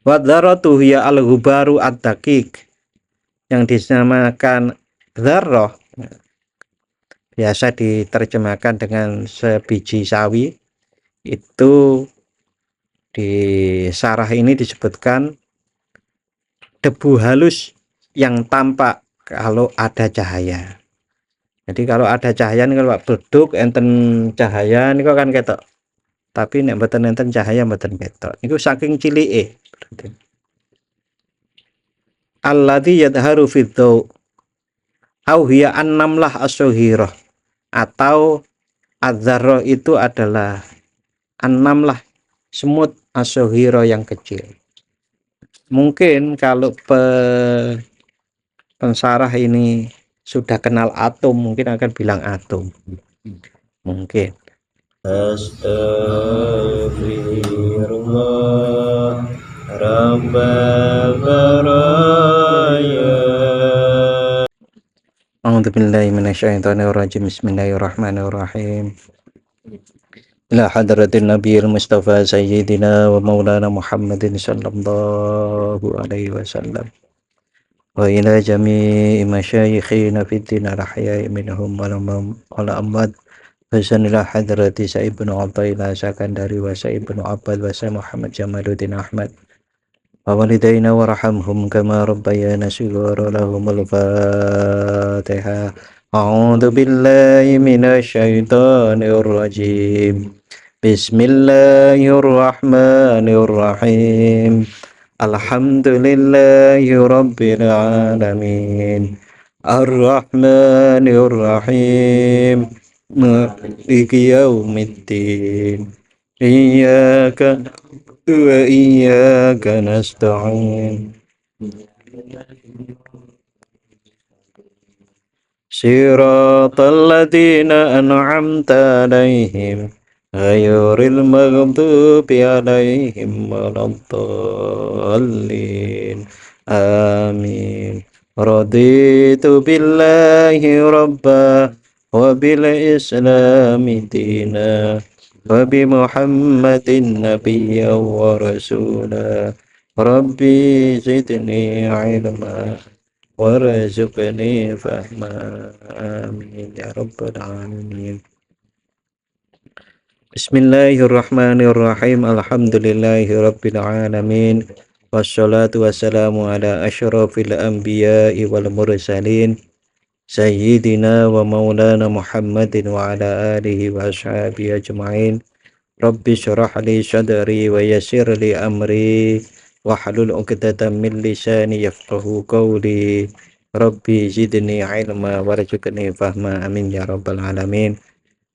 Wa dzarratu hiya al-ghubaru ad-daqiq, yang dinamakan dzarrah biasa diterjemahkan dengan sebiji sawi. Itu di sarah ini disebutkan debu halus yang tampak kalau ada cahaya. Jadi kalau ada cahaya ini, kalau beduk enten cahaya ini kan ketok. Tapi nek mboten enten cahaya mboten ketok. Niku saking cilike. Alladzi yadharu fi dhaw au hiya an-namlah as-sughirah, atau adzarrah itu adalah an-namlah, semut as-sughirah yang kecil. Mungkin kalau pensarah ini sudah kenal atom, mungkin akan bilang atom. Mungkin. Astaghfirullah Rabbal baraya. A'udzubillahi minasyaitonir rajim. Bismillahirrahmanirrahim. Ila hadratin nabiyil mustafa sayyidina wa maulana Muhammadin sallallahu alaihi wasallam. Wa ila jami'i masyayikhina fid din al-ahya'i minhum wal amwat. Hasanillah hadrati Sa'ib bin Athaillah Sakandari wa Sa'ib bin Abbad wa Sa'ib Muhammad Jamaluddin Ahmad wa walidayna warhamhum kama rabbayana shighara. Lahumul Fatihah. A'udzu billahi minasyaitonir rajim. Bismillahirrahmanirrahim. Alhamdulillahi rabbil alamin. Ar-Rahmanir Rahim. Maliki yaumiddin. Iyyaka na'budu wa iyyaka nasta'in. Shiratal ladzina an'amta 'alaihim ghairil maghdubi 'alaihim waladdallin. Amin. Raditu billahi rabba wa bil islami dina wa bi muhammadin nabiyya wa rasula. Rabbi zidni ilma warzuqni fahma. Amin ya rabbal alamin. Bismillahirrahmanirrahim. Alhamdulillahi rabbil alamin. Wassalatu wassalamu ala asyrafil anbiya'i wal mursalin Sayyidina wa maulana Muhammadin wa ala alihi wa ashabihi ajma'in. Rabbi syrah li sadri wa yassir li amri wahlul 'uqdatam min lisani yafqahu qawli. Rabbi zidni ilma warzuqni fahma. Amin ya rabbal alamin.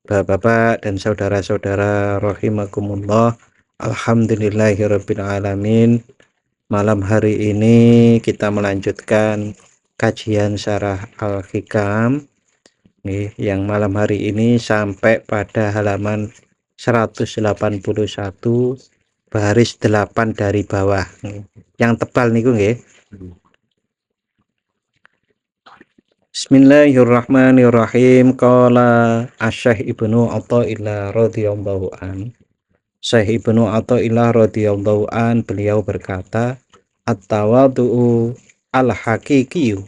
Bapak-bapak dan saudara-saudara rahimakumullah, alhamdulillahirabbil alamin. Malam hari ini kita melanjutkan kajian Syarah Al-Hikam yang malam hari ini sampai pada halaman 181 baris 8 dari bawah. Yang tebal niku nggih. Bismillahirrahmanirrahim. Qala Asy-Syaikh Ibnu Athaillah radhiyallahu an. Syekh Ibnu Athaillah radhiyallahu an beliau berkata, at-tawadhu al-haqiqiyyu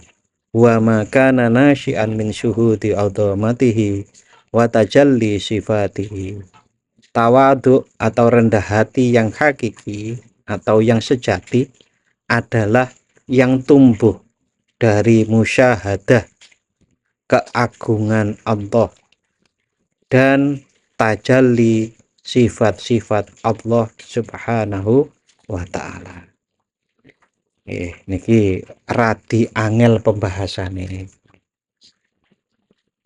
wa ma kana nasyi'an min syuhudi adhamatihi wa tajalli sifatihi. Tawadhu atau rendah hati yang hakiki atau yang sejati adalah yang tumbuh dari musyahadah keagungan Allah dan tajalli sifat-sifat Allah subhanahu wa ta'ala. Niki radi angel pembahasan ini.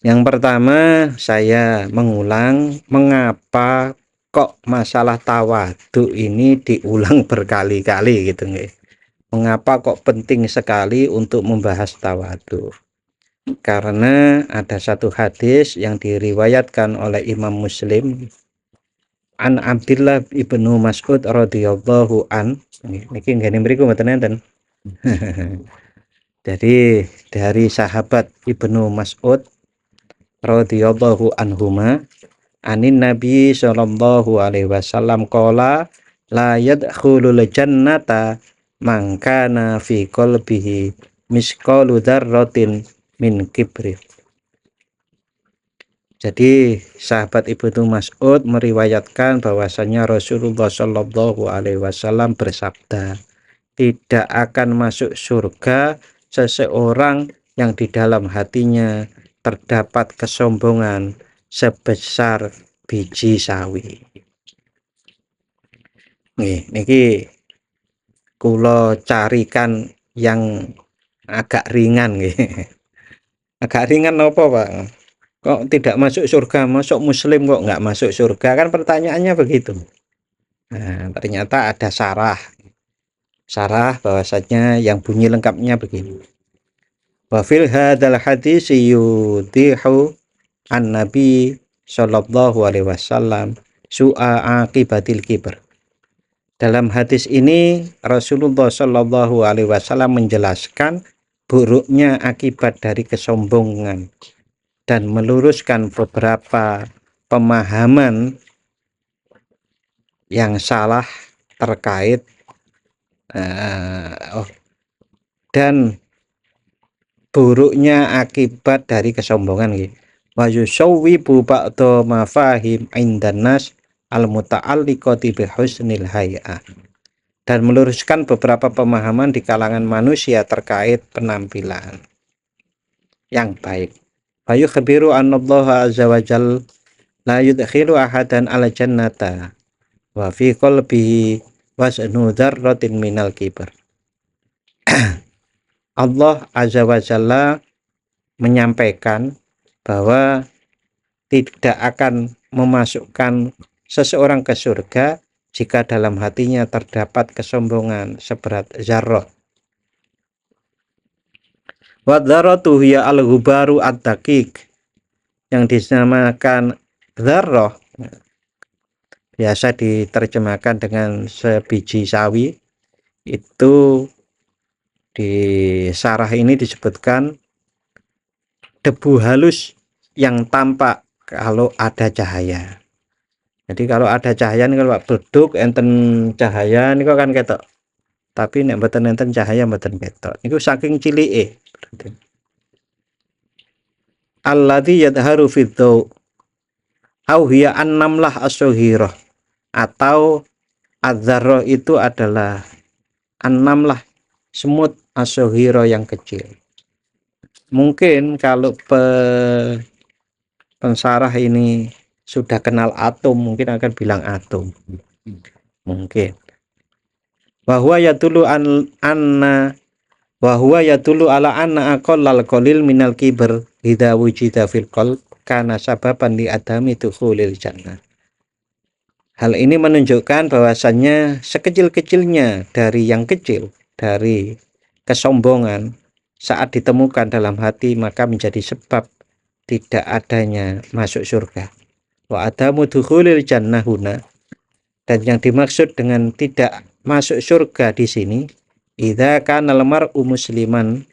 Yang pertama saya mengulang mengapa kok masalah tawadhu ini diulang berkali-kali gitu nggih. Mengapa kok penting sekali untuk membahas tawadhu? Karena ada satu hadis yang diriwayatkan oleh Imam Muslim an Abdullah ibnu Mas'ud radhiyallahu an. Niki ngene mriku mboten enten. Jadi dari sahabat Ibnu Mas'ud radhiyallahu anhuma anin Nabi sallallahu alaihi wasallam qala la yadkhulul jannata man kana fi qalbihi misqalu dzarratin min kibri. Jadi sahabat Ibnu Mas'ud meriwayatkan bahwasanya Rasulullah Shallallahu Alaihi Wasallam bersabda, tidak akan masuk surga seseorang yang di dalam hatinya terdapat kesombongan sebesar biji sawi. Nih, niki kula carikan yang agak ringan nih. Agak ringan apa, Pak? Kok tidak masuk surga, masuk muslim kok nggak masuk surga, kan pertanyaannya begitu. Nah, ternyata ada sarah bahwasanya yang bunyi lengkapnya begini. Wa fil hadzal hadis yudihu an nabi sallallahu alaihi wasallam su'a aqibatil kibr. Dalam hadis ini Rasulullah sallallahu alaihi wasallam menjelaskan buruknya akibat dari kesombongan dan meluruskan beberapa pemahaman yang salah terkait dan buruknya akibat dari kesombongan gitu. Wa yusawwibu ba'da mafahim indan nas al-muta'alliqati bi husnil hay'ah, dan meluruskan beberapa pemahaman di kalangan manusia terkait penampilan yang baik. Bayu khabiru annallaha azza wa jal la yudkhilu ahadan ala jannata wa fi qalbihi wasnu dzarratin minal kibr. Allah azza wa jalla menyampaikan bahwa tidak akan memasukkan seseorang ke surga jika dalam hatinya terdapat kesombongan seberat zarrah. Wa dzarratu hiya al-ghubaru ad-daqiq, yang dinamakan dzarrah biasa diterjemahkan dengan sebiji sawi. Itu di sarah ini disebutkan debu halus yang tampak kalau ada cahaya. Jadi kalau ada cahaya ini, kalau beduk enten cahaya ini kan ketok. Tapi nek mboten enten cahaya mboten ketok. Niku saking cilike. Alladzi yadharu fi dhaw au hiya an-namlah as-sughirah, atau adzarrah itu adalah an-namlah, semut as-sughirah yang kecil. Mungkin kalau pensarah ini sudah kenal atom, mungkin akan bilang atom. Mungkin. Bahwa yadulu anna bahwa yadulu ala anna aqallal qalil minal kibr idza wujida fil qalb kana sababan li adami dukhulil jannah. Hal ini menunjukkan bahwasannya sekecil-kecilnya dari yang kecil, dari kesombongan, saat ditemukan dalam hati maka menjadi sebab tidak adanya masuk surga. Wa adamu dukhulil jannah huna, dan yang dimaksud dengan tidak masuk surga di sini, idza kana al-mar'u musliman,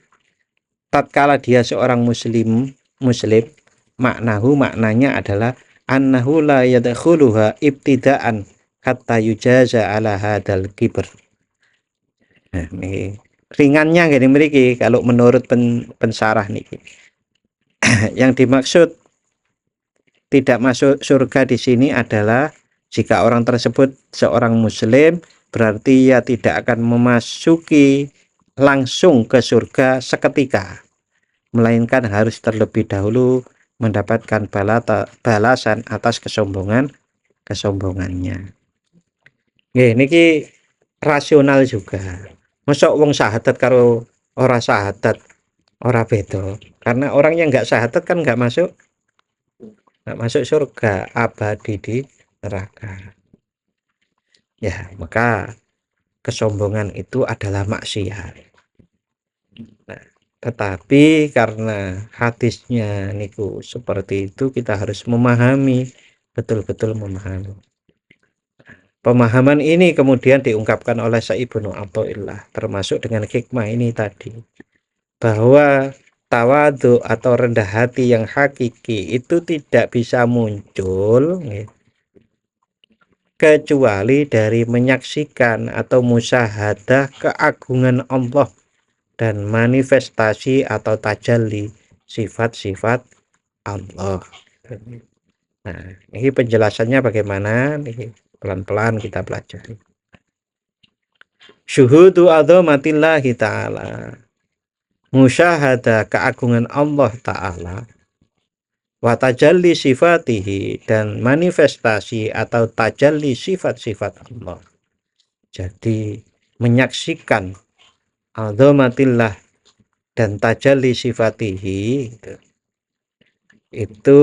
tatkala dia seorang muslim, maknanya adalah annahu la yadkhuluha ibtidaan hatta yujaza ala hadal kibr. Nah, ini ringannya gini mriki kalau menurut pensarah niki. Yang dimaksud tidak masuk surga di sini adalah jika orang tersebut seorang muslim, berarti ia tidak akan memasuki langsung ke surga seketika, melainkan harus terlebih dahulu mendapatkan balasan atas kesombongannya. Nggih niki rasional juga. Mosok wong syahadat karo ora syahadat ora beda. Karena orang yang enggak syahadat kan enggak masuk surga, abadi di neraka. Ya, maka kesombongan itu adalah maksiat. Nah, tetapi karena hadisnya niku seperti itu, kita harus memahami, betul-betul memahami. Pemahaman ini kemudian diungkapkan oleh Syekh Ibnu Athaillah, termasuk dengan hikmah ini tadi, bahwa tawadhu atau rendah hati yang hakiki itu tidak bisa muncul kecuali dari menyaksikan atau musyahadah keagungan Allah dan manifestasi atau tajalli sifat-sifat Allah. Nah, ini penjelasannya bagaimana? Ini pelan-pelan kita pelajari. Syuhudu adzamatillahi ta'ala, musyahadah keagungan Allah ta'ala, wa tajalli sifatihi, dan manifestasi atau tajalli sifat-sifat Allah. Jadi menyaksikan adzamatillah dan tajalli sifatihi itu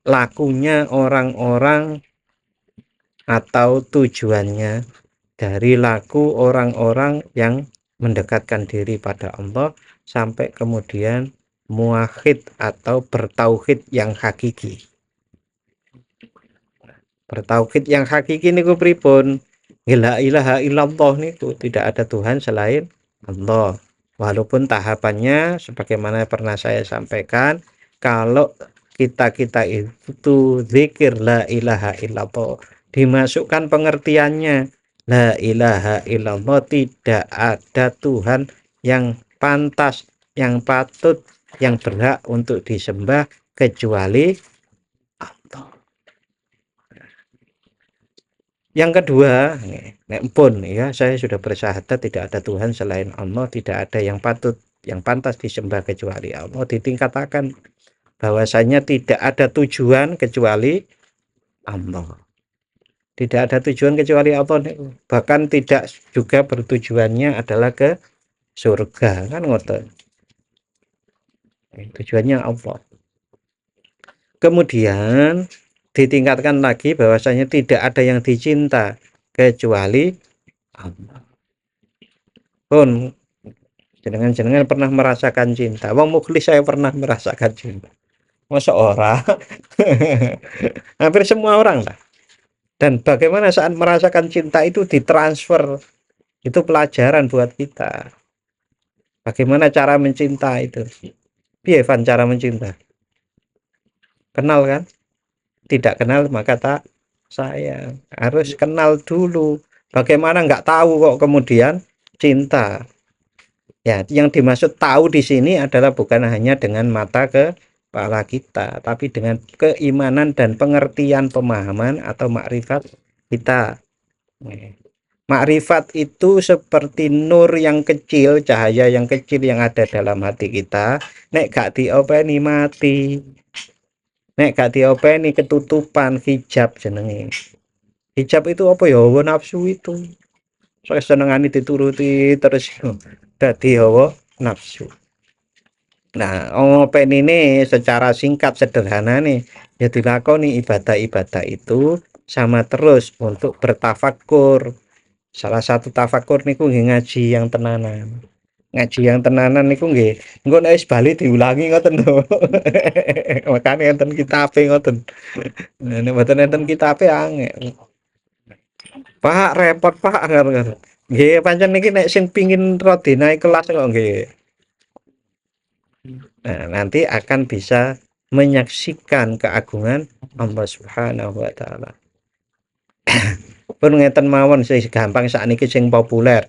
lakunya orang-orang atau tujuannya dari laku orang-orang yang mendekatkan diri pada Allah sampai kemudian muwahhid atau bertauhid yang hakiki. Bertauhid yang hakiki niku pripun? La ilaha illallah niku tidak ada Tuhan selain Allah. Walaupun tahapannya sebagaimana pernah saya sampaikan, kalau kita itu zikir la ilaha illallah, dimasukkan pengertiannya la ilaha illallah, tidak ada Tuhan yang pantas, yang patut, yang berhak untuk disembah kecuali Allah. Yang kedua, pun ya, saya sudah bersyahadat tidak ada Tuhan selain Allah, tidak ada yang patut, yang pantas disembah kecuali Allah. Ditingkatkan bahwasanya tidak ada tujuan kecuali Allah. Tidak ada tujuan kecuali Allah, bahkan tidak juga bertujuannya adalah ke surga, kan ngoten. Tujuannya Allah. Kemudian ditingkatkan lagi bahwasanya tidak ada yang dicinta kecuali Allah. Pun jenengan pernah merasakan cinta. Wong mukhlis saya pernah merasakan cinta. Masa orang? Hampir semua orang lah. Dan bagaimana saat merasakan cinta itu ditransfer, itu pelajaran buat kita. Bagaimana cara mencinta itu? Piye Van cara mencinta? Kenal kan? Tidak kenal maka tak sayang. Harus kenal dulu. Bagaimana nggak tahu kok kemudian cinta? Ya, yang dimaksud tahu di sini adalah bukan hanya dengan mata kepala kita, tapi dengan keimanan dan pengertian, pemahaman atau makrifat kita. Makrifat itu seperti nur yang kecil, cahaya yang kecil yang ada dalam hati kita. Nek gak diopeni mati. Nek gak diopeni ketutupan, hijab jenenge. Hijab itu apa ya? Hawa nafsu itu. Saya senengane dituruti terus dadi hawa nafsu. Nah, open ini secara singkat sederhana nih, ya dilakoni ibadah-ibadah itu sama terus untuk bertafakur. Salah satu tafakur niku nggih ngaji yang tenanan. Ngaji yang tenanan niku nggih engko nek wis bali diulangi ngoten lho. Makane enten kitabe ngoten. Nek mboten enten kitabe angel. Pak repot Pak ngoten. Nggih pancen niki nek sing pingin rodinae kelas kok nggih. Nah, nanti akan bisa menyaksikan keagungan Allah Subhanahu wa taala. Pun ngeten mawon sing gampang sakniki sing populer.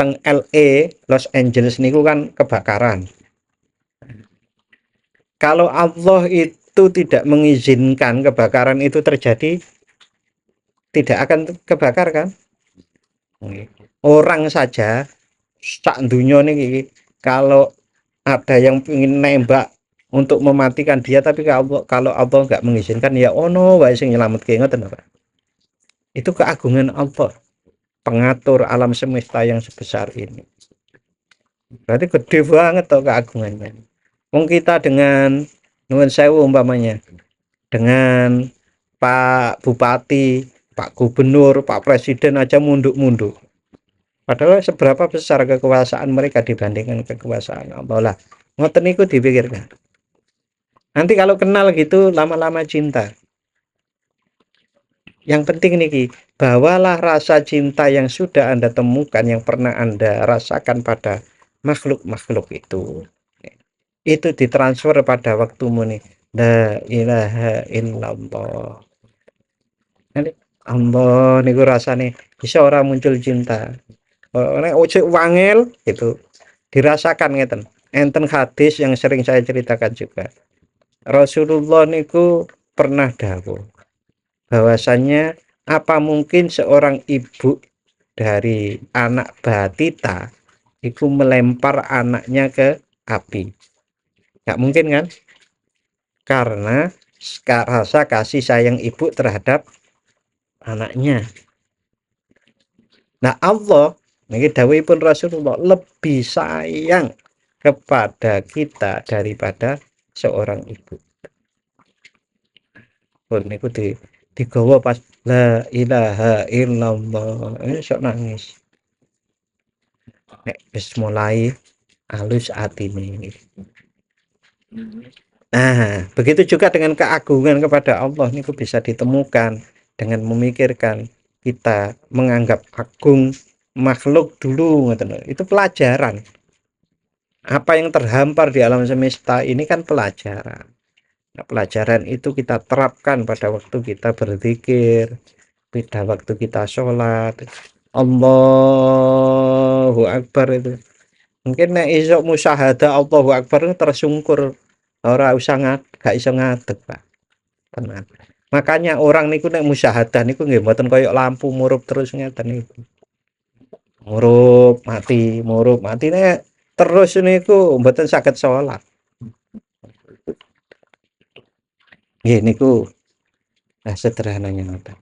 Teng LA, Los Angeles niku kan kebakaran. Kalau Allah itu tidak mengizinkan kebakaran itu terjadi, tidak akan kebakar kan? Orang saja sak dunya niki kalau ada yang ingin nembak untuk mematikan dia, tapi kalau Allah nggak mengizinkan ya ono wae sing nyelametke ngoten Pak. Itu keagungan Allah, pengatur alam semesta yang sebesar ini. Berarti gede banget toh keagungannya. Wong kita dengan nuwun sewu umpamanya, dengan Pak Bupati, Pak Gubernur, Pak Presiden aja munduk-munduk. Padahal seberapa besar kekuasaan mereka dibandingkan kekuasaan Allah lah. Ngoten niku dipikirkan. Nanti kalau kenal gitu lama-lama cinta. Yang penting niki, bawalah rasa cinta yang sudah Anda temukan, yang pernah Anda rasakan pada makhluk-makhluk itu ditransfer pada waktumu nih. La ilaha illallah. Nanti Allah niku rasane bisa ora muncul cinta. Nek ojo wangel itu dirasakan ngeten. Enten hadis yang sering saya ceritakan juga. Rasulullah niku pernah dawuh bahwasanya apa mungkin seorang ibu dari anak batita itu melempar anaknya ke api? Nggak mungkin kan? Karena rasa kasih sayang ibu terhadap anaknya. Nah Allah, ini dawuhipun Rasulullah lebih sayang kepada kita daripada seorang ibu. Pun niku digawa pas la ilaha illallah. Sok nangis. Nek wis mulai halus atine. Nah, begitu juga dengan keagungan kepada Allah niku bisa ditemukan dengan memikirkan kita menganggap agung makhluk dulu ngoten. Itu pelajaran. Apa yang terhampar di alam semesta ini kan pelajaran. Nah, pelajaran itu kita terapkan pada waktu kita berzikir, pada waktu kita sholat. Allahu Akbar itu. Mungkin nek isok musyahadah Allahu Akbar tersungkur. Ora usah gak iso ngadeg, Pak. Tenan. Makanya orang niku nek musyahadah niku nggih mboten koyo lampu murup terus ngeten niku. Murup mati nek terus niku mboten saged sholat. Nggih niku sederhananya ngoten.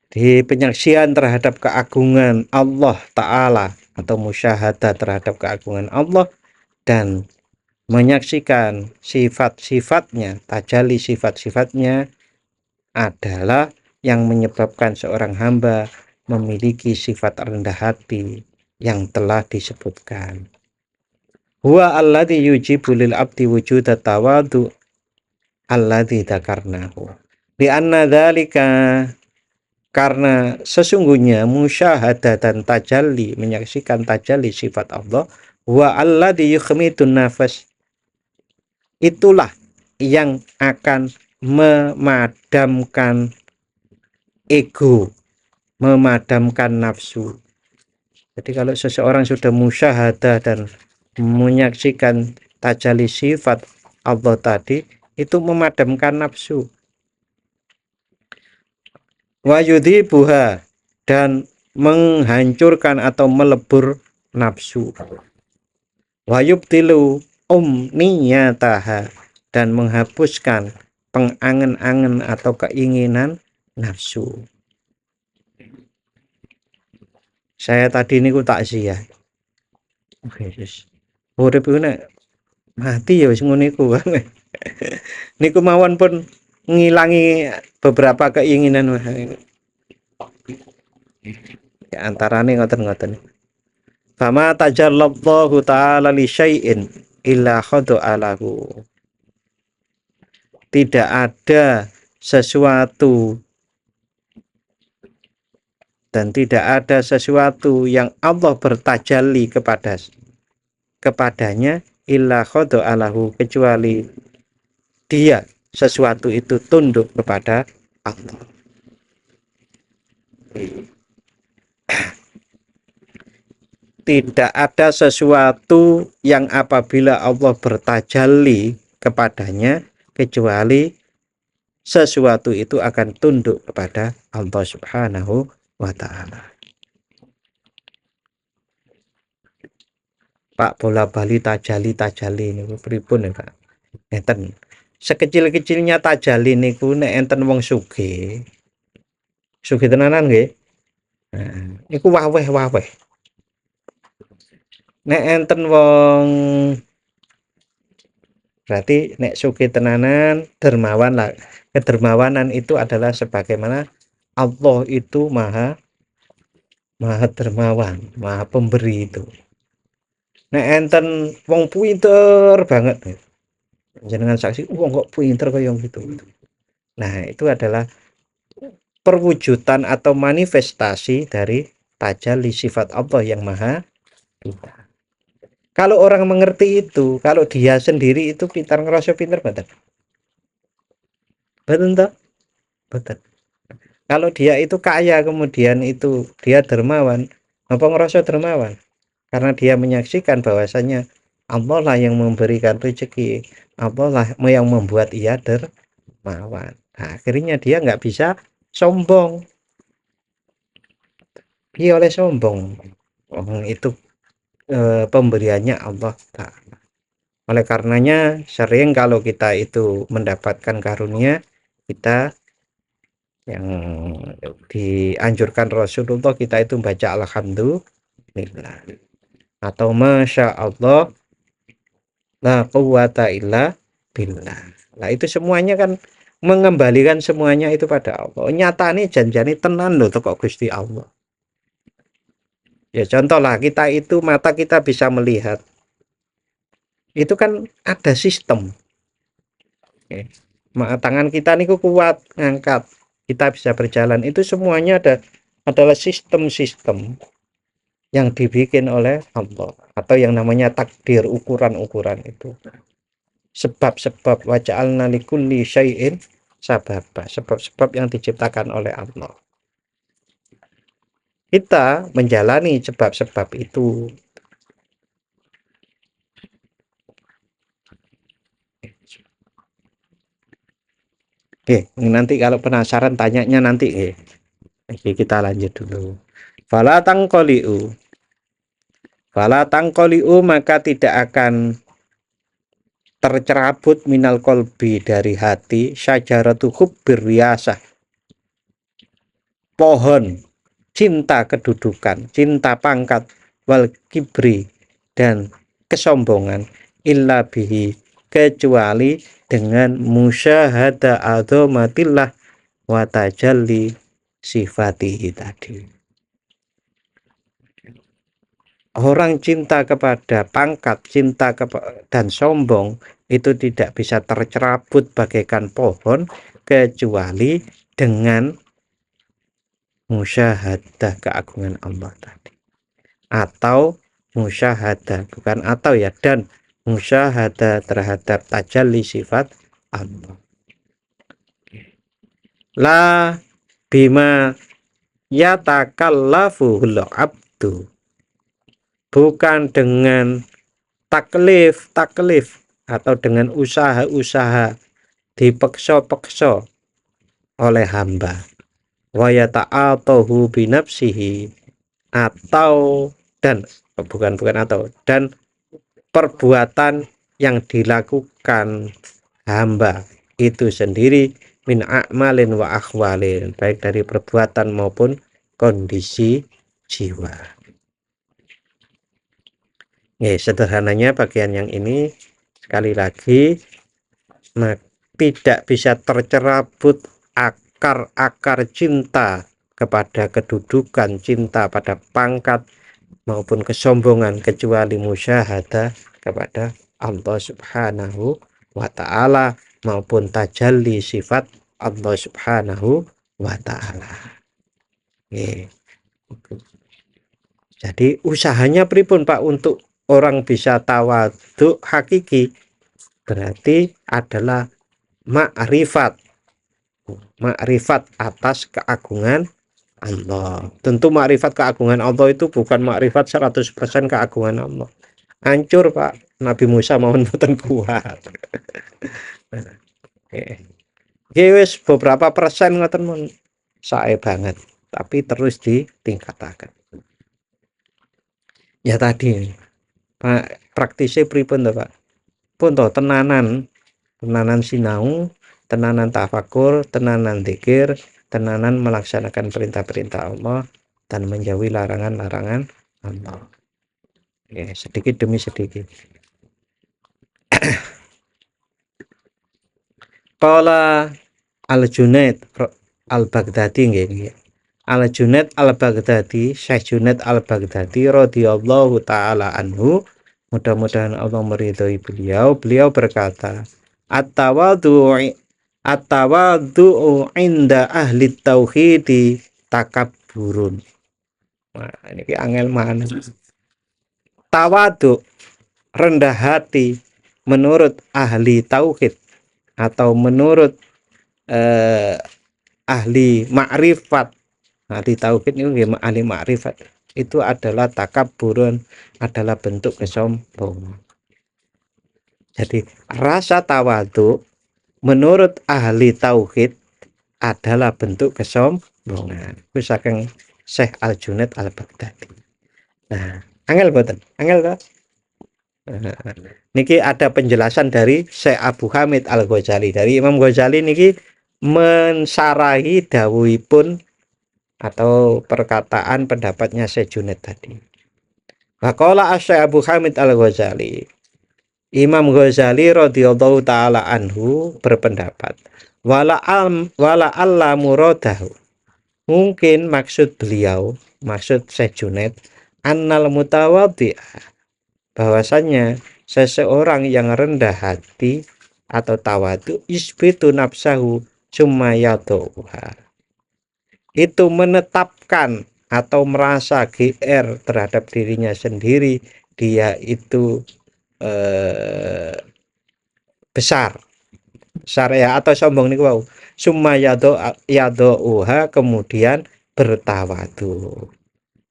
Di penyaksian terhadap keagungan Allah Ta'ala atau musyahadah terhadap keagungan Allah dan menyaksikan sifat-sifatnya, tajalli sifat-sifatnya adalah yang menyebabkan seorang hamba memiliki sifat rendah hati yang telah disebutkan. Huwa alladhi yujibu lil abdi wujuda tawadu alladhi dzakarnahu. Li anna dzalika, karena sesungguhnya musyahadah dan tajalli, menyaksikan tajalli sifat Allah, wa alladhi yukhmitun nafas, itulah yang akan memadamkan ego, memadamkan nafsu. Jadi kalau seseorang sudah musyahadah dan menyaksikan tajalli sifat Allah tadi, itu memadamkan nafsu. Wa yudhibuha, dan menghancurkan atau melebur nafsu. Wa yubtilu umniyataha, dan menghapuskan pengangen-angen atau keinginan nafsu. Saya tadi niku takziah. Yesus. Urip iku nek mati ya wis ngono iku. Niku mawon pun ngilangi beberapa keinginan. Ya antarane ngoten-ngoten. Fama tajallallahu ta'ala li syai'in illa khadu'alahu. Tidak ada sesuatu dan tidak ada sesuatu yang Allah bertajalli kepadanya illa khadu'alahu, kecuali dia sesuatu itu tunduk kepada Allah. Tidak ada sesuatu yang apabila Allah bertajalli kepadanya kecuali sesuatu itu akan tunduk kepada Allah Subhanahu wa ta'ala. Pak, bola bali tajalli niku pripun ya, Pak? Enten. Sekecil-kecilnya tajalli niku nek enten wong sugih. Sugih tenanan nggih. Nah, niku waweh-waweh. Nek enten wong, berarti nek sugih tenanan dermawan lah. Kedermawanan itu adalah sebagaimana Allah itu maha dermawan, maha pemberi itu. Nek enten wong pinter banget, jenengan saksi wong kok pinter kaya gitu. Nah, itu adalah perwujudan atau manifestasi dari tajalli sifat Allah yang maha pintar. Kalau orang mengerti itu, kalau dia sendiri itu pintar, ngerasa pintar banget. Betul toh? Betul. Kalau dia itu kaya kemudian itu dia dermawan, apa ngerasa dermawan? Karena dia menyaksikan bahwasanya Allah lah yang memberikan rezeki, Allah lah yang membuat ia dermawan. Nah, akhirnya dia nggak bisa sombong. Dia oleh sombong. Itu pemberiannya Allah Ta'ala. Oleh karenanya sering kalau kita itu mendapatkan karunia, kita yang dianjurkan Rasulullah kita itu baca alhamdulillah atau masya Allah la quwata illa billah. Nah itu semuanya kan mengembalikan semuanya itu pada Allah. Nyatane janjane tenan loh kok Gusti Allah. Ya contohlah kita itu mata kita bisa melihat. Itu kan ada sistem. Oke. Tangan kita niku kuat ngangkat. Kita bisa berjalan. Itu semuanya adalah sistem-sistem yang dibikin oleh Allah atau yang namanya takdir, ukuran-ukuran itu. Sebab-sebab waja'alna likulli syai'in sababa, sebab-sebab yang diciptakan oleh Allah. Kita menjalani sebab-sebab itu. Oke, nanti kalau penasaran tanyanya nanti. Oke, kita lanjut dulu. Fala tangqoli'u. Fala tangqoli'u maka tidak akan tercerabut minal kolbi dari hati syajaratu hubbir riyasah, pohon cinta kedudukan, cinta pangkat, wal kibri dan kesombongan, illa bihi kecuali dengan musyahada azomatillah wa tajalli sifatihi tadi. Orang cinta kepada pangkat, cinta dan sombong itu tidak bisa tercerabut bagaikan pohon kecuali dengan musyahadah keagungan Allah tadi. Atau musyahadah, bukan atau ya, dan musyahadah terhadap tajalli sifat Allah. La bima yatakallafuhul abdu, bukan dengan taklif atau dengan usaha-usaha dipeksa-peksa oleh hamba, wa yata'atahu binafsihi, atau dan perbuatan yang dilakukan hamba itu sendiri min a'malin wa akhwalin, baik dari perbuatan maupun kondisi jiwa. Sederhananya bagian yang ini sekali lagi tidak bisa tercerabut akar-akar cinta kepada kedudukan, cinta pada pangkat maupun kesombongan kecuali musyahadah kepada Allah Subhanahu wa ta'ala maupun tajalli sifat Allah Subhanahu wa ta'ala. Jadi usahanya pripun Pak untuk orang bisa tawadhu hakiki? Berarti adalah ma'rifat atas keagungan Allah. Tentu makrifat keagungan Allah itu bukan makrifat 100% keagungan Allah. Hancur Pak, Nabi Musa mau mboten kuat. Wis beberapa persen ngoten mun sae banget, tapi terus ditingkataken. Ya tadi Pak praktise pripun to Pak? Pun to tenanan sinau, tenanan tafakur, tenanan zikir, tenanan melaksanakan perintah-perintah Allah dan menjauhi larangan-larangan Allah. Ya, sedikit demi sedikit. Qala Al-Junaid Al-Baghdadi nggih. Al-Junaid Al-Baghdadi, Syekh Junaid Al-Baghdadi radhiyallahu taala anhu, mudah-mudahan Allah meridhai beliau. Beliau berkata, At-tawadhu'u inda ahli tauhidi takabburun. Nah, ini angel mana? Tawadhu, rendah hati menurut ahli tauhid atau menurut eh, ahli makrifat, ahli tauhid itu ahli makrifat itu adalah takabburun, adalah bentuk kesombongan. Jadi rasa tawadhu menurut ahli tauhid adalah bentuk kesombongan. Itu saking Syekh Al-Junaid Al-Baghdadi. Nah, angel boten? Angel toh? Niki ada penjelasan dari Syekh Abu Hamid Al-Ghazali. Dari Imam Ghazali niki mensarahi dawuhipun atau perkataan pendapatnya Syekh Junaid tadi. Waqala Syekh Abu Hamid Al-Ghazali. Imam Ghazali radhiyallahu taala anhu berpendapat wala alla muradahu. Mungkin maksud beliau, maksud Syekh Junaid, annal mutawadhi'ah, bahwasanya seseorang yang rendah hati atau tawadu isbitu nafsahu summa yaduha, itu menetapkan atau merasa GR terhadap dirinya sendiri, dia itu besar ya atau sombong nih wow, summa yaduha, kemudian bertawadu.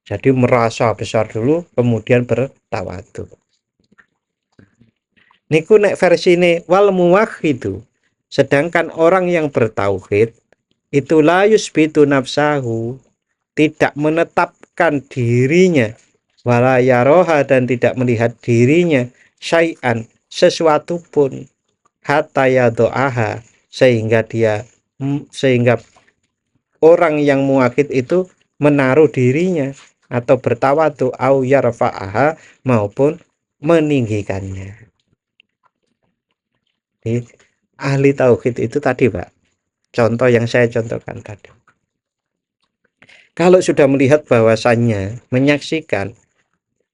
Jadi merasa besar dulu kemudian bertawadu. Niku nek versi ini wal muwahhidu, sedangkan orang yang bertauhid itu la yusbitu nafsahu, tidak menetapkan dirinya, wala yaroha, dan tidak melihat dirinya syai'an, sesuatu pun, hatta yado'aha, sehingga orang yang muwahhid itu menaruh dirinya atau bertawadu au yarfa'aha, maupun meninggikannya. Jadi, ahli tauhid itu tadi Pak, contoh yang saya contohkan tadi, kalau sudah melihat bahwasannya, menyaksikan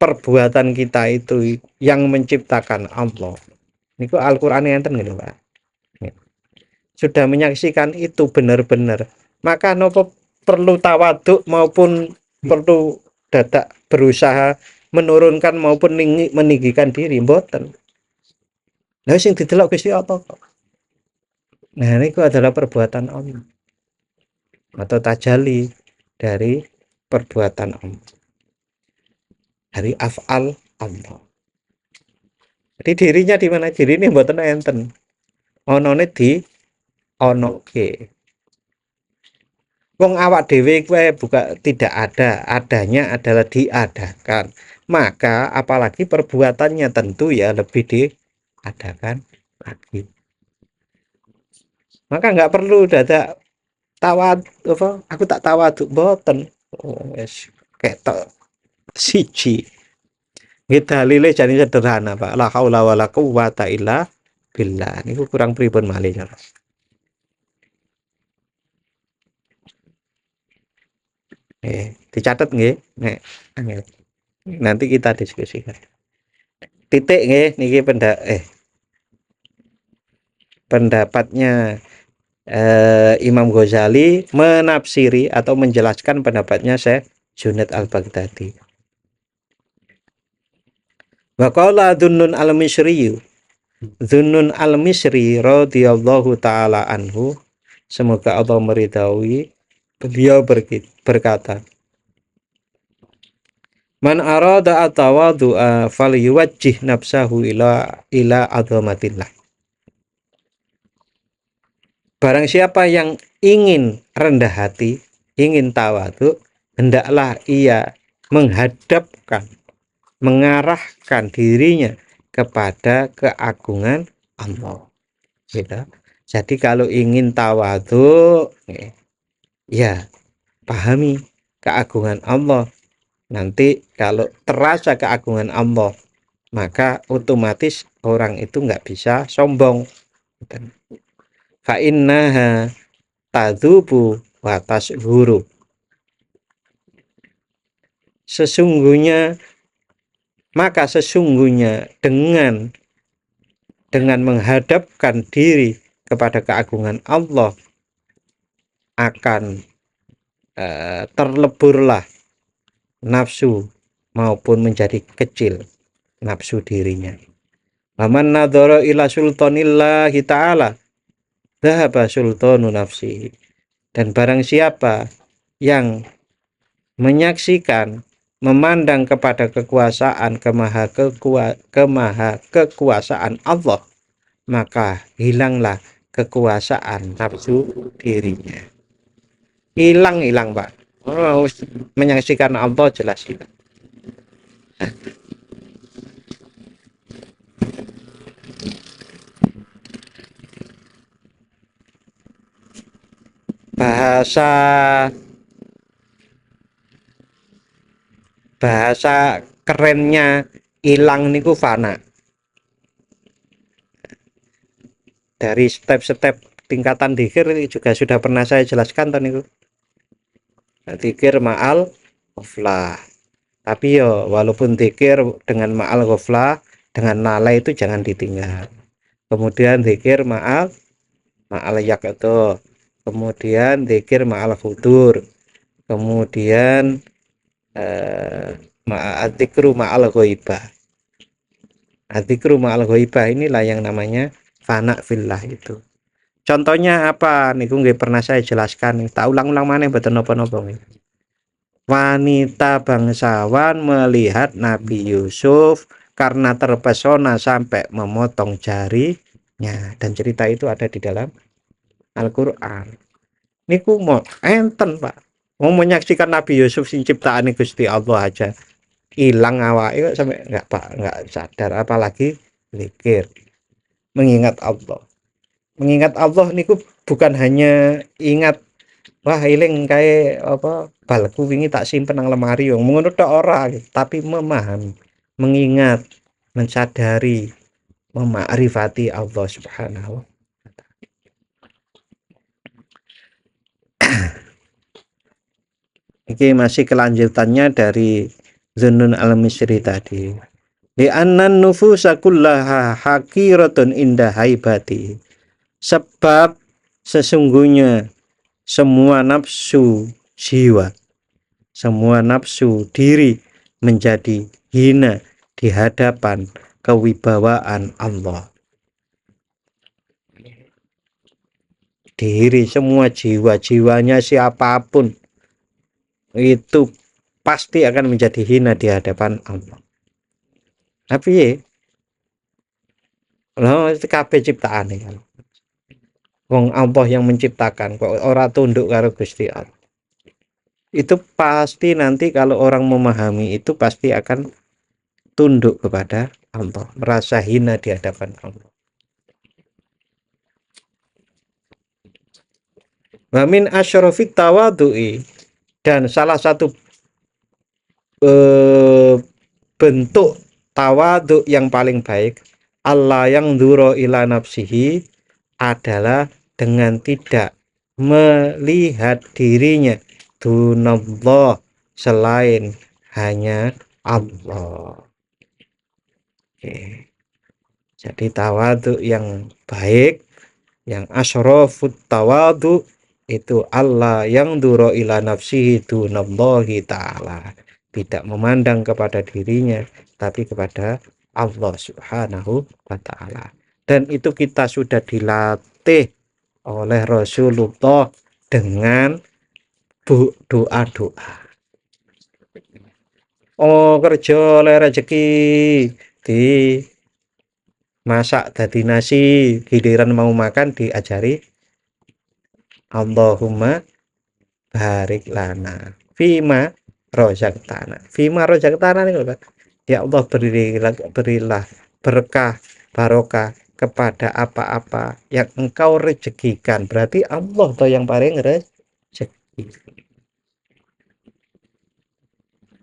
perbuatan kita itu yang menciptakan Allah, ini kok Al-Quran yang gitu Pak, sudah menyaksikan itu benar-benar, maka nopo perlu tawaduk maupun perlu dadak berusaha menurunkan maupun meninggikan diri mboten. Nah sing didelok Gusti Allah kok. Nah ini adalah perbuatan Allah atau tajalli dari perbuatan Allah, dari af'al Allah. Jadi dirinya di mana? Diri ini mboten enten. Onone di onoke. Wong awak dhewe kuwi buka tidak ada, adanya adalah diadakan. Maka apalagi perbuatannya tentu ya lebih diadakan lagi. Maka nggak perlu dadak tawad apa? Aku tak tawaduk mboten. Wes ketok siji. Nggih dalile jane sederhana, Pak. La haula wala quwata illa billah. Niku kurang pripun malih. Dicatat nggih, nek nanti kita diskusikan. Titik nggih niki pendapatnya Imam Ghazali menafsiri atau menjelaskan pendapatnya Syekh Junaid Al-Baghdadi. Wa qala Dhunnun al-Misri, Dhunnun al-Misri radhiyallahu taala anhu, semoga Allah meridai, beliau berkata, man arada atawadu'a falyuwajjih nafsahu ila azamatillah. Barang siapa yang ingin rendah hati, ingin tawadu, hendaklah ia menghadapkan, mengarahkan dirinya kepada keagungan Allah. Gitu. Jadi kalau ingin tawadu, ya pahami keagungan Allah. Nanti kalau terasa keagungan Allah, maka otomatis orang itu nggak bisa sombong. Fa innaha tadzubu wa tashhuru. Sesungguhnya dengan menghadapkan diri kepada keagungan Allah akan terleburlah nafsu maupun menjadi kecil nafsu dirinya. Waman nadhara ila sultanillahi ta'ala, dhahaba sultanu nafsi. Dan barang siapa yang menyaksikan, memandang kepada kekuasaan kemaha kekuasaan Allah, maka hilanglah kekuasaan nafsu dirinya. Hilang Pak. Oh, menyaksikan Allah jelas hilang. Bahasa bahasa kerennya hilang niku fana. Dari step-step tingkatan dzikir juga sudah pernah saya jelaskan tadi niku. Dzikir ma'al ghaflah. Tapi yo walaupun dzikir dengan ma'al ghaflah, dengan lalai itu jangan ditinggal. Kemudian dzikir ma'al yaqtu. Kemudian dzikir ma'al hudur. Kemudian dzikru ma'al ghaibah. Dzikru ma'al ghaibah inilah yang namanya fana fillah itu. Contohnya apa niku nggih pernah saya jelaskan, tak ulang-ulang maneh mboten napa-napa. Wanita bangsawan melihat Nabi Yusuf karena terpesona sampai memotong jarinya, dan cerita itu ada di dalam Al-Qur'an. Niku mau enten Pak. Mau menyaksikan Nabi Yusuf sing ciptaan Gusti Allah aja hilang awake sampai enggak sadar, apalagi zikir mengingat Allah. Mengingat Allah niku bukan hanya ingat wah iling kayak apa balku wingi tak simpen nang lemari yo ngono tok ora, tapi memahami, mengingat, mensadari, memakrifati Allah Subhanahu. Ini masih kelanjutannya dari Zunnun al-Misri tadi. Li annan nufusa kullaha haqiratun inda haibati. Sebab sesungguhnya semua nafsu jiwa, semua nafsu diri menjadi hina di hadapan kewibawaan Allah. Diri semua jiwa-jiwanya siapapun itu pasti akan menjadi hina di hadapan Allah. Tapi ya, loh itu kabeh ciptaane kan. Wong Allah yang menciptakan kok ora tunduk karo Gusti Allah. Itu pasti nanti kalau orang memahami itu pasti akan tunduk kepada Allah, merasa hina di hadapan Allah. Wa min asyrafit tawadhu'i, dan salah satu bentuk tawadhu yang paling baik Allah yang dzuro ila nafsihi adalah dengan tidak melihat dirinya dunallah, selain hanya Allah. Oke. Jadi tawadhu yang baik, yang asyrafut tawadhu itu Allah yang dzuro ila nafsihi dunallahi ta'ala, tidak memandang kepada dirinya tapi kepada Allah Subhanahu wa ta'ala. Dan itu kita sudah dilatih oleh Rasulullah dengan doa-doa. Oh kerja oleh rezeki di masak dadi nasi, giliran mau makan diajari Allahumma barik lana fima rozaqtana. Fima rozaqtana nih Pak. Ya Allah berilah berkah barokah kepada apa-apa yang engkau rezekikan. Berarti Allah toh yang paling rezeki.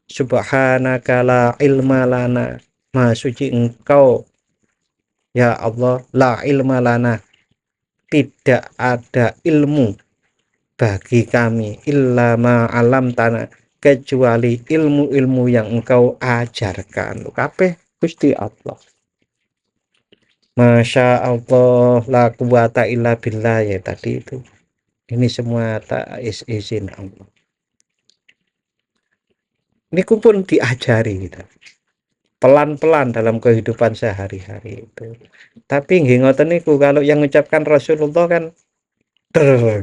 Subhanaka la ilma lana, maha suci engkau ya Allah, la ilma lana, tidak ada ilmu bagi kami illa ma alam tanah, kecuali ilmu-ilmu yang engkau ajarkan. Kabeh Gusti Allah. Masya Allah la quwata illa billah ya tadi itu. Ini semua tak izin Allah. Ini pun diajari kita. Pelan-pelan dalam kehidupan sehari-hari itu. Tapi nggih ngoten niku kalau yang mengucapkan Rasulullah kan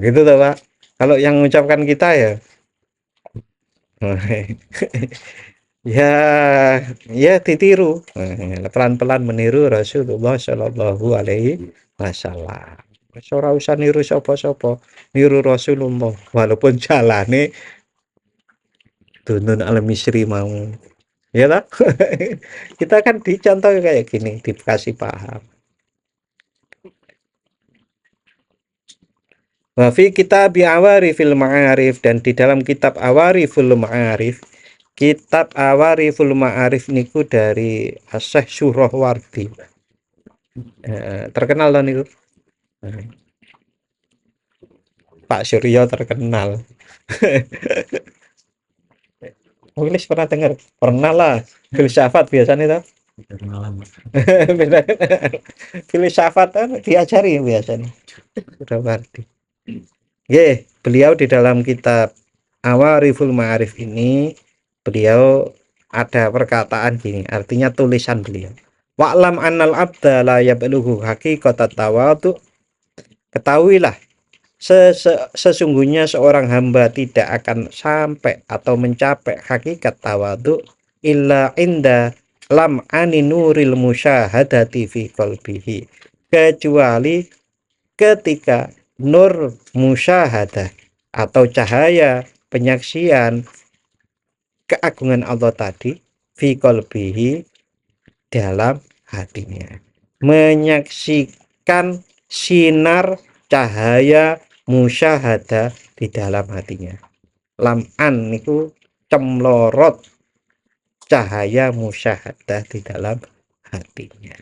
Gitu toh Pak. Kalau yang mengucapkan kita ya ya ya ditiru. Pelan-pelan meniru Rasulullah Shallallahu Alaihi Wasallam. Ora usah niru sapa-sapa, niru Rasulullah walaupun jalane Dunun al-Misri mau. Ya lah. Kita kan dicontoh kayak gini, dikasih paham. Wa fi kitab Awarifil Ma'arif, dan di dalam kitab Awariful Ma'arif, kitab Awariful Ma'arif niku dari Syekh Surowardi. Terkenal loh niku. Pak Suryo terkenal. Mungkin pernah dengar? Pernah lah. Filsafat biasanya tuh. Filsafat kan diajari biasanya. Surowardi. Beliau di dalam kitab Awariful Ma'arif ini, beliau ada perkataan gini, artinya tulisan beliau. Wa'lam annal abda la yablughu haqiqatat tawadu. Ketahuilah, sesungguhnya seorang hamba tidak akan sampai atau mencapai hakikat tawadu illa inda lam ani nuril musyahadati fi qalbihi, kecuali ketika nur musyahadah atau cahaya penyaksian keagungan Allah tadi fi qalbihi, dalam hatinya, menyaksikan sinar cahaya musyahadah di dalam hatinya. Lam'an niku cemlorot cahaya musyahadah di dalam hatinya.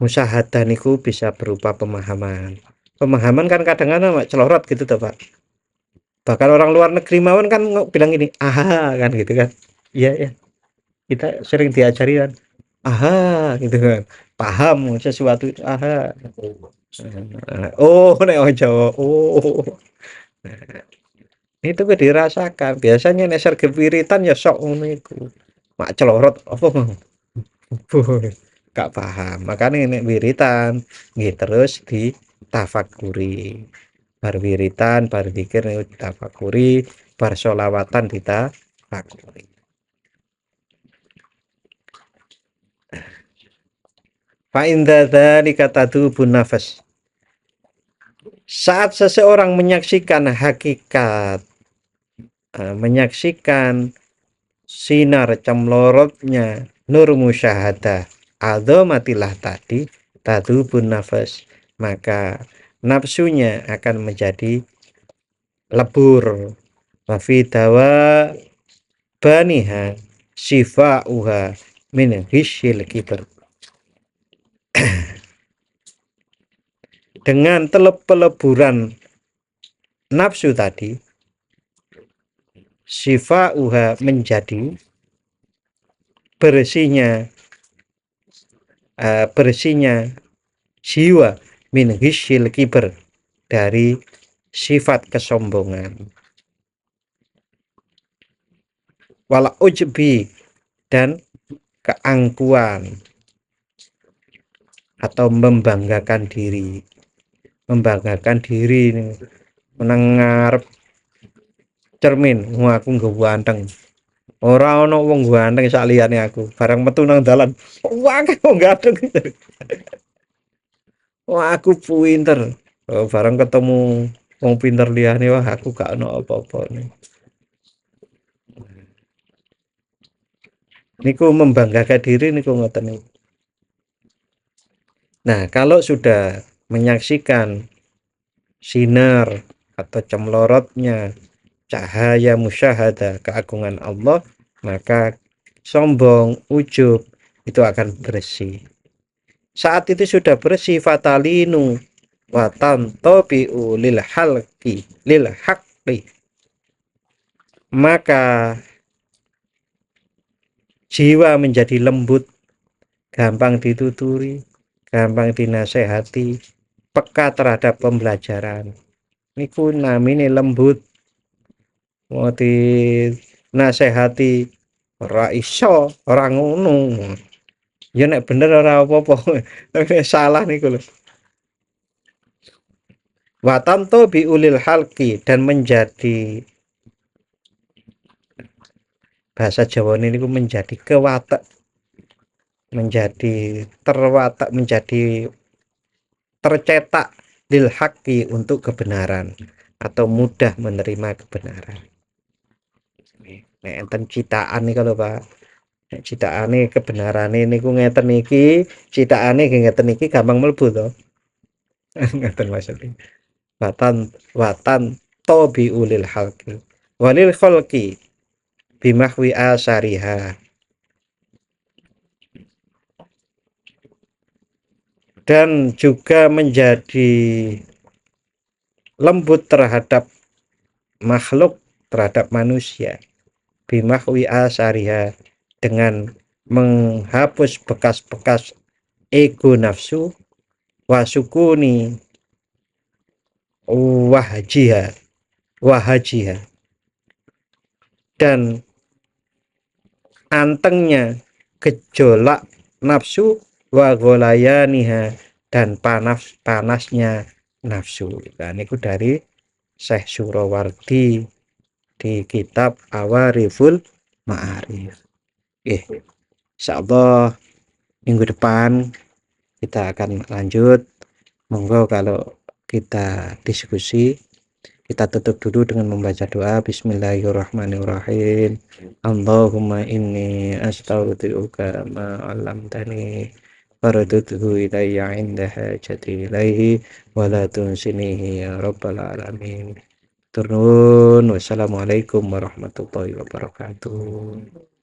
Musyahadah niku bisa berupa pemahaman. Pemahaman kan kadang-kadang celorot gitu tuh Pak. Bahkan orang luar negeri mawon kan bilang ini, aha kan gitu kan. Iya ya. Kita sering diajari kan, aha gitu kan. Paham sesuatu itu aha. Oh, nek wong Jawa. Oh. Itu gue dirasakan. Biasanya nek sergep wiritan ya sok ngono iku. Mak celorot apa mau. Gak paham. Makanya nek wiritan nggih terus ditafakuri. Bar wiritan, bar zikir ditafakuri, bar sholawatan ditafakuri. Fa inda dzalika tadubun nafas. Saat seseorang menyaksikan hakikat, menyaksikan sinar cemlorotnya nur musyahadah adzamatilah tadi, tadubun nafas, maka nafsunya akan menjadi lebur. Wa fi dawa baniha sifauha min hisyil kibr. Dengan peleburan nafsu tadi, sifauha menjadi bersihnya jiwa min hisyil kibr, dari sifat kesombongan, wala ujbi, dan keangkuhan atau membanggakan diri menang ngarep cermin, aku nggak ganteng, ora ono wong ganteng sak liyane aku, barang metu nang dalan wah aku ganteng. Wah aku pinter, barang ketemu wong pinter liyane wah aku gak ono apa-apa nih. Niku membanggakan diri niku ngoten niku. Nah, kalau sudah menyaksikan sinar atau cemlorotnya cahaya musyahadah keagungan Allah, maka sombong, ujub itu akan bersih. Saat itu sudah bersih, fatalinu watan tobi'u lil haqqi, maka jiwa menjadi lembut, gampang dituturi, gampang dinasehati, peka terhadap pembelajaran. Niku namine lembut, mau dinasehati ora iso, ora ngono. Ya nek bener ora apa-apa. Salah niku lho. Watanto biulil halki, dan menjadi, bahasa Jawa ini menjadi kewatak, menjadi terwatak, menjadi tercetak lil haqqi, untuk kebenaran, atau mudah menerima kebenaran. Nek enten citaan nih kalau Pak, nek citaane kebenarane niku ngeten iki, citaane ngeten iki gampang mlebu to. Ngeten maksudnya. Watan tobi ulil halki walil kholki bimahwi asariha, dan juga menjadi lembut terhadap makhluk, terhadap manusia, bimahwi asariha, dengan menghapus bekas-bekas ego nafsu, wasukuni wahajiha wahajiha, dan antengnya gejolak nafsu, wa gholayaniha, dan panasnya nafsu. Nah, ini dari Syekh Surawardi di kitab Awariful Ma'arif. Insyaallah minggu depan kita akan lanjut. Monggo kalau kita diskusi. Kita tutup dulu dengan membaca doa. Bismillahirrahmanirrahim. Allahumma inni astaghfiruka ma 'allamtani farduhu ilayya 'inda hajati ilaihi wa la tunsinihi ya rabbal alamin. Turun. Wassalamualaikum warahmatullahi wabarakatuh.